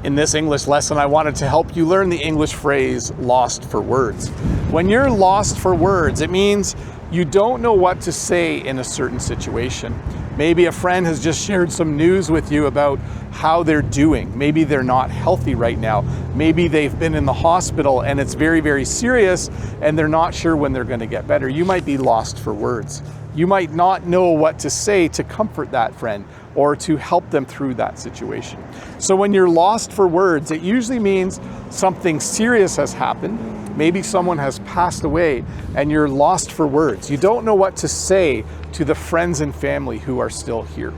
In this English lesson, I wanted to help you learn the English phrase lost for words. When you're lost for words, it means you don't know what to say in a certain situation. Maybe a friend has just shared some news with you about how they're doing. Maybe they're not healthy right now. Maybe they've been in the hospital and it's very, very serious and they're not sure when they're going to get better. You might be lost for words. You might not know what to say to comfort that friend or to help them through that situation. So when you're lost for words, it usually means something serious has happened. Maybe someone has passed away and you're lost for words. You don't know what to say to the friends and family who are still here.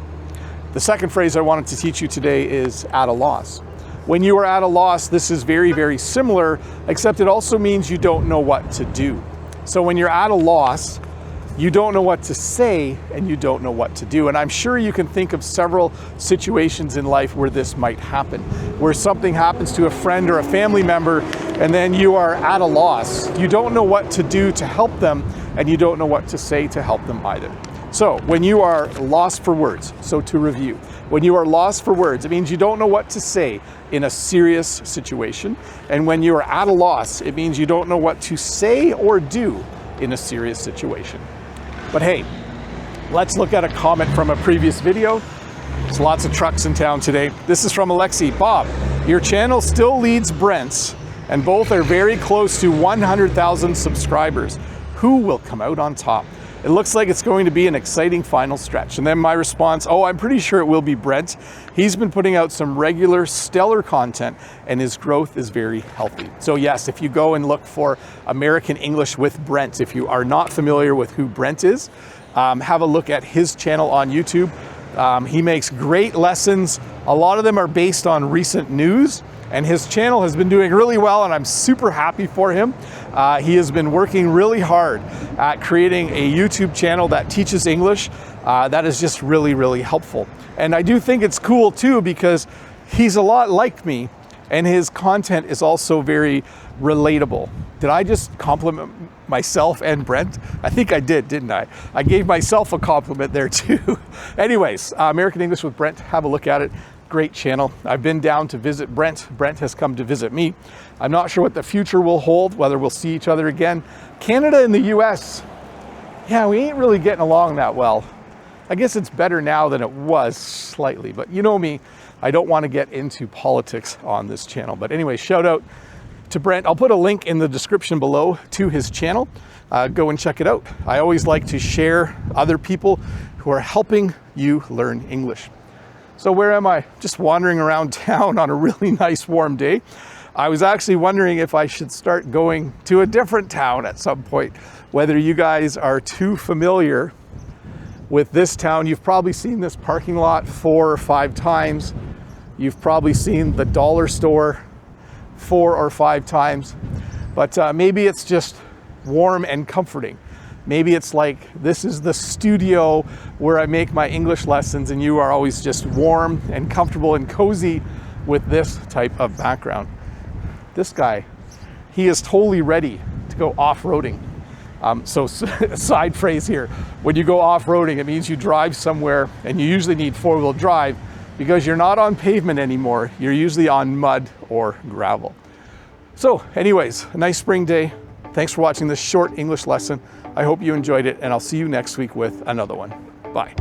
The second phrase I wanted to teach you today is at a loss. When you are at a loss, this is very, very similar, except it also means you don't know what to do. So when you're at a loss, you don't know what to say and you don't know what to do. And I'm sure you can think of several situations in life where this might happen, where something happens to a friend or a family member and then you are at a loss. You don't know what to do to help them and you don't know what to say to help them either. So when you are lost for words, so to review, when you are lost for words, it means you don't know what to say in a serious situation. And when you are at a loss, it means you don't know what to say or do in a serious situation. But hey, let's look at a comment from a previous video. There's lots of trucks in town today. This is from Alexi. Bob, your channel still leads Brent's and both are very close to 100,000 subscribers. Who will come out on top? It looks like it's going to be an exciting final stretch. And then my response, oh, I'm pretty sure it will be Brent. He's been putting out some regular stellar content and his growth is very healthy. So yes, if you go and look for American English with Brent, if you are not familiar with who Brent is, have a look at his channel on YouTube. He makes great lessons. A lot of them are based on recent news. And his channel has been doing really well and I'm super happy for him. He has been working really hard at creating a YouTube channel that teaches English. That is just really, really helpful. And I do think it's cool too because he's a lot like me and his content is also very relatable. Did I just compliment myself and Brent? I think I did, didn't I? I gave myself a compliment there too. Anyways, American English with Brent, have a look at it. Great channel. I've been down to visit Brent. Brent has come to visit me. I'm not sure what the future will hold, whether we'll see each other again. Canada and the US, yeah, we ain't really getting along that well. I guess it's better now than it was slightly, but you know me, I don't want to get into politics on this channel. But anyway, shout out to Brent. I'll put a link in the description below to his channel. Go and check it out. I always like to share other people who are helping you learn English. So where am I? Just wandering around town on a really nice warm day. I was actually wondering if I should start going to a different town at some point, whether you guys are too familiar with this town. You've probably seen this parking lot 4 or 5 times. You've probably seen the dollar store 4 or 5 times, but maybe it's just warm and comforting. Maybe it's like, this is the studio where I make my English lessons and you are always just warm and comfortable and cozy with this type of background. This guy, he is totally ready to go off-roading. So side phrase here, when you go off-roading, it means you drive somewhere and you usually need 4-wheel drive because you're not on pavement anymore. You're usually on mud or gravel. So anyways, a nice spring day. Thanks for watching this short English lesson. I hope you enjoyed it and I'll see you next week with another one. Bye.